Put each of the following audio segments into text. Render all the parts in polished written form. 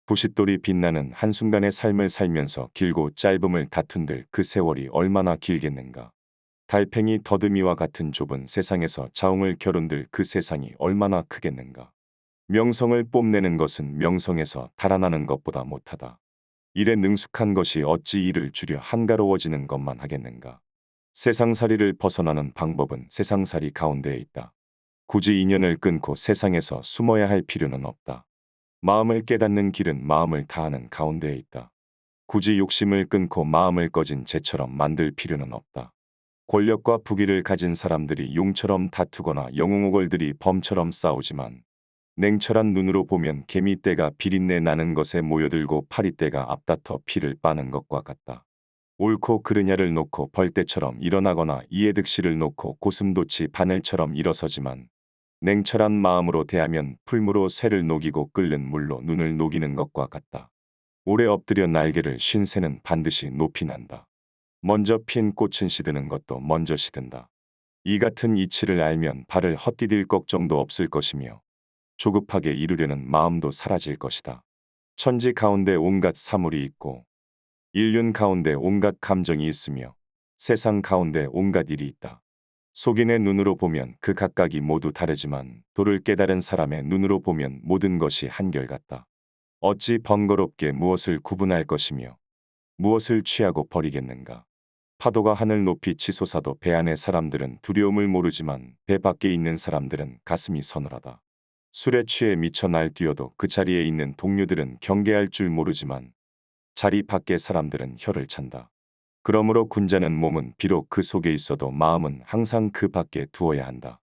부싯돌이 빛나는 한순간의 삶을 살면서 길고 짧음을 다툰들 그 세월이 얼마나 길겠는가. 달팽이 더듬이와 같은 좁은 세상에서 자웅을 겨룬들 그 세상이 얼마나 크겠는가. 명성을 뽐내는 것은 명성에서 달아나는 것보다 못하다. 일에 능숙한 것이 어찌 일을 줄여 한가로워지는 것만 하겠는가. 세상살이를 벗어나는 방법은 세상살이 가운데에 있다. 굳이 인연을 끊고 세상에서 숨어야 할 필요는 없다. 마음을 깨닫는 길은 마음을 다하는 가운데에 있다. 굳이 욕심을 끊고 마음을 꺼진 재처럼 만들 필요는 없다. 권력과 부귀를 가진 사람들이 용처럼 다투거나 영웅오걸들이 범처럼 싸우지만 냉철한 눈으로 보면 개미떼가 비린내 나는 것에 모여들고 파리떼가 앞다퉈 피를 빠는 것과 같다. 옳고 그르냐를 놓고 벌떼처럼 일어나거나 이해득실을 놓고 고슴도치 바늘처럼 일어서지만 냉철한 마음으로 대하면 풀무로 새를 녹이고 끓는 물로 눈을 녹이는 것과 같다. 오래 엎드려 날개를 쉰 새는 반드시 높이 난다. 먼저 핀 꽃은 시드는 것도 먼저 시든다. 이 같은 이치를 알면 발을 헛디딜 걱정도 없을 것이며 조급하게 이루려는 마음도 사라질 것이다. 천지 가운데 온갖 사물이 있고 인륜 가운데 온갖 감정이 있으며 세상 가운데 온갖 일이 있다. 속인의 눈으로 보면 그 각각이 모두 다르지만 도를 깨달은 사람의 눈으로 보면 모든 것이 한결같다. 어찌 번거롭게 무엇을 구분할 것이며 무엇을 취하고 버리겠는가. 파도가 하늘 높이 치솟아도 배 안의 사람들은 두려움을 모르지만 배 밖에 있는 사람들은 가슴이 서늘하다. 술에 취해 미쳐 날뛰어도 그 자리에 있는 동료들은 경계할 줄 모르지만 자리 밖의 사람들은 혀를 찬다. 그러므로 군자는 몸은 비록 그 속에 있어도 마음은 항상 그 밖에 두어야 한다.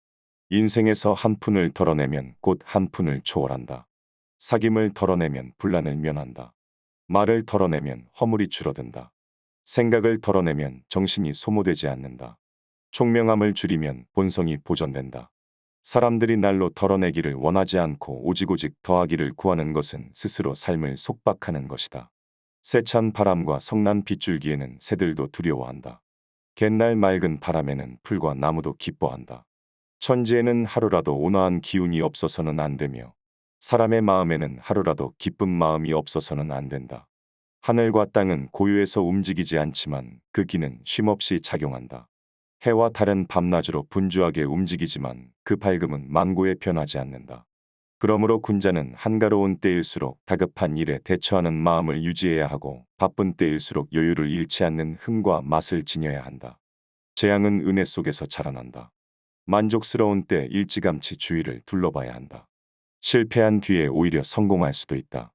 인생에서 한 푼을 덜어내면 곧 한 푼을 초월한다. 사귐을 덜어내면 분란을 면한다. 말을 덜어내면 허물이 줄어든다. 생각을 덜어내면 정신이 소모되지 않는다. 총명함을 줄이면 본성이 보존된다. 사람들이 날로 덜어내기를 원하지 않고 오직오직 더하기를 구하는 것은 스스로 삶을 속박하는 것이다. 세찬 바람과 성난 빗줄기에는 새들도 두려워한다. 갯날 맑은 바람에는 풀과 나무도 기뻐한다. 천지에는 하루라도 온화한 기운이 없어서는 안 되며 사람의 마음에는 하루라도 기쁜 마음이 없어서는 안 된다. 하늘과 땅은 고요해서 움직이지 않지만 그 기는 쉼없이 작용한다. 해와 달은 밤낮으로 분주하게 움직이지만 그 밝음은 만고에 변하지 않는다. 그러므로 군자는 한가로운 때일수록 다급한 일에 대처하는 마음을 유지해야 하고 바쁜 때일수록 여유를 잃지 않는 흥과 맛을 지녀야 한다. 재앙은 은혜 속에서 자라난다. 만족스러운 때 일찌감치 주위를 둘러봐야 한다. 실패한 뒤에 오히려 성공할 수도 있다.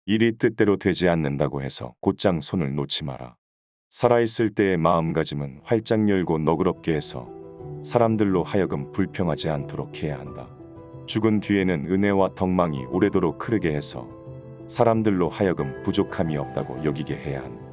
일이 뜻대로 되지 않는다고 해서 곧장 손을 놓지 마라. 살아있을 때의 마음가짐은 활짝 열고 너그럽게 해서 사람들로 하여금 불평하지 않도록 해야 한다. 죽은 뒤에는 은혜와 덕망이 오래도록 흐르게 해서 사람들로 하여금 부족함이 없다고 여기게 해야 한다.